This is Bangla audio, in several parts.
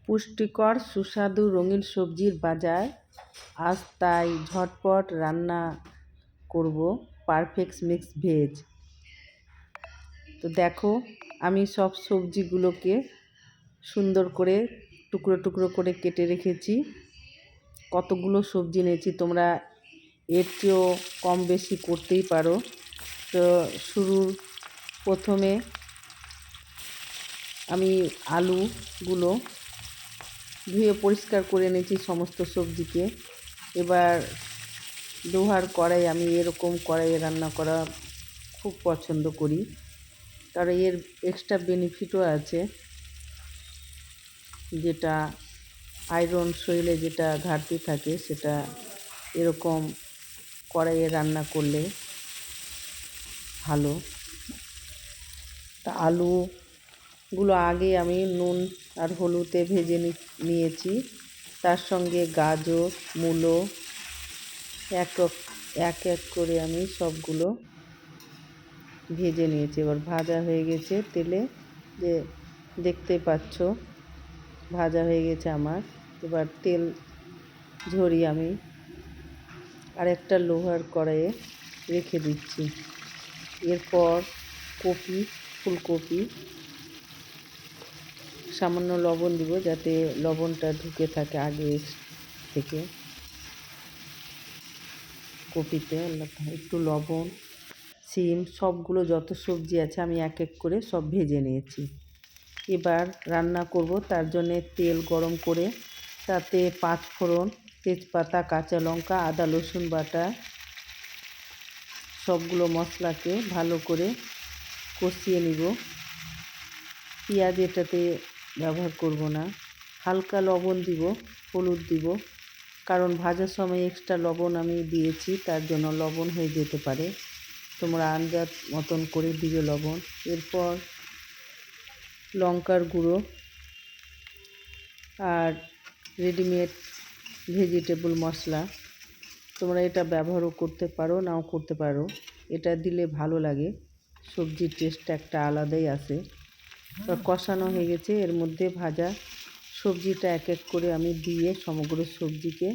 পুষ্টিকর সুস্বাদু রঙিন সবজির বাজার। আজ তাই ঝটপট রান্না করব পারফেক্ট মিক্স ভেজ। তো দেখো, আমি সব সবজিগুলোকে সুন্দর করে টুকরো টুকরো করে কেটে রেখেছি। কতগুলো সবজি নিয়েছি, তোমরা এর চেয়েও কম বেশি করতেই পারো। তো প্রথমে আমি আলুগুলো ধুয়ে পরিষ্কার করে নিয়েছি সমস্ত সবজিকে। এবার লোহার কড়াই, আমি এরকম কড়াইয়ে রান্না করা খুব পছন্দ করি, কারণ এর এক্সট্রা বেনিফিটও আছে, যেটা আয়রন শরীরে যেটা ঘাটতি থাকে সেটা এরকম কড়াইয়ে রান্না করলে ভালো। তা আলুগুলো আগে আমি নুন আর হলুদে ভেজে নিয়েছি। তার সঙ্গে গাজর, মূলো এক এক করে আমি সবগুলো ভেজে নিয়েছি। এবার ভাজা হয়ে গেছে তেলে, যে দেখতে পাচ্ছ ভাজা হয়ে গেছে আমার। এবার তেল ঝরিয়ে আমি আরেকটা লোহার কড়াইয়ে রেখে দিচ্ছি। এরপর ফুলকপি সামান্য লবণ দিব, যাতে লবণটা ঢুকে থাকে আগে থেকে কপিতে। একটু লবণ, সিম, সবগুলো যত সবজি আছে আমি এক এক করে সব ভেজে নিয়েছি। এবার রান্না করব, তার জন্যে তেল গরম করে তাতে 5 ফোড়ন, তেজপাতা, কাঁচা লঙ্কা, আদা রসুন বাটা সবগুলো মশলাকে ভালো করে কষিয়ে নিব। পেঁয়াজ এটাতে ব্যবহার করব না। হালকা লবণ দিব, হলুদ দিব, কারণ ভাজার সময় এক্সট্রা লবণ আমি দিয়েছি, তার জন্য লবণ হয়ে যেতে পারে। তোমরা আন্দাজ মতন করে দিবে লবণ। এরপর লঙ্কার গুঁড়ো আর রেডিমেড ভেজিটেবল মশলা, তোমরা এটা ব্যবহারও করতে পারো, নাও করতে পারো। এটা দিলে ভালো লাগে, সবজির টেস্টটা একটা আলাদাই আসে। কষানো হয়ে গেছে, এর মধ্যে ভাজা সবজিটা এক এক করে আমি দিয়ে সমগ্র সবজিকে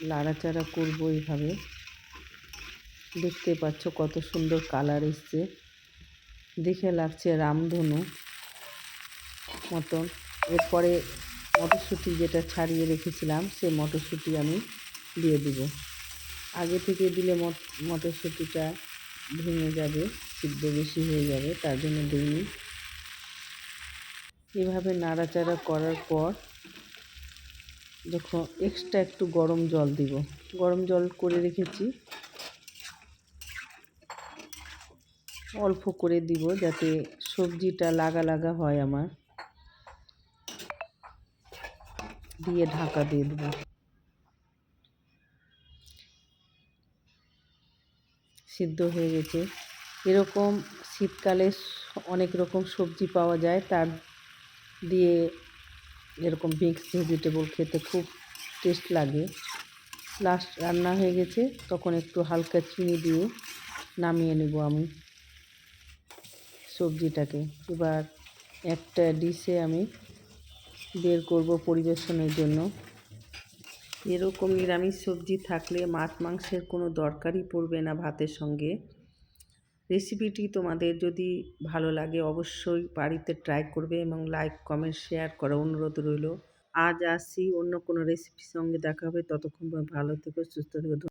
নাড়াচাড়া করব। এইভাবে দেখতে পাচ্ছ কত সুন্দর কালার এসছে, দেখে লাগছে রামধনু মতন। এরপরে মটরশুঁটি যেটা ছাড়িয়ে রেখেছিলাম, সে মটরশুঁটি আমি দিয়ে দিব। আগে থেকে দিলে মটরশুঁটিটা ভেঙে যাবে, সিদ্ধ বেশি হয়ে যাবে, তার জন্য দিইনি। এভাবে নাড়াচাড়া করার পর যখন এক্সট্রা একটু গরম জল দিব, গরম জল করে রেখেছি, অল্প করে দিব যাতে সবজিটা লাগা লাগা হয় আমার। দিয়ে ঢাকা দিয়ে দেব। সিদ্ধ হয়ে গেছে। এরকম শীতকালে অনেক রকম সবজি পাওয়া যায়, তার দিয়ে এরকম মিক্স ভেজিটেবল খেতে খুব টেস্ট লাগে। লাস্ট রান্না হয়ে গেছে, তখন একটু হালকা চিনি দিয়ে নামিয়ে নেব আমি সবজিটাকে। এবার একটা ডিশে আমি বের করব পরিবেশনের জন্য। এরকম নিরামিষ সবজি থাকলে মাছ মাংসের কোনো দরকারই পড়বে না ভাতের সঙ্গে। রেসিপিটি তোমাদের যদি ভালো লাগে অবশ্যই বাড়িতে ট্রাই করবে এবং লাইক, কমেন্ট, শেয়ার করার অনুরোধ রইল। আজ আসি, অন্য কোনো রেসিপির সঙ্গে দেখা হবে। ততক্ষণ ভালো থেকো, সুস্থ থেকো।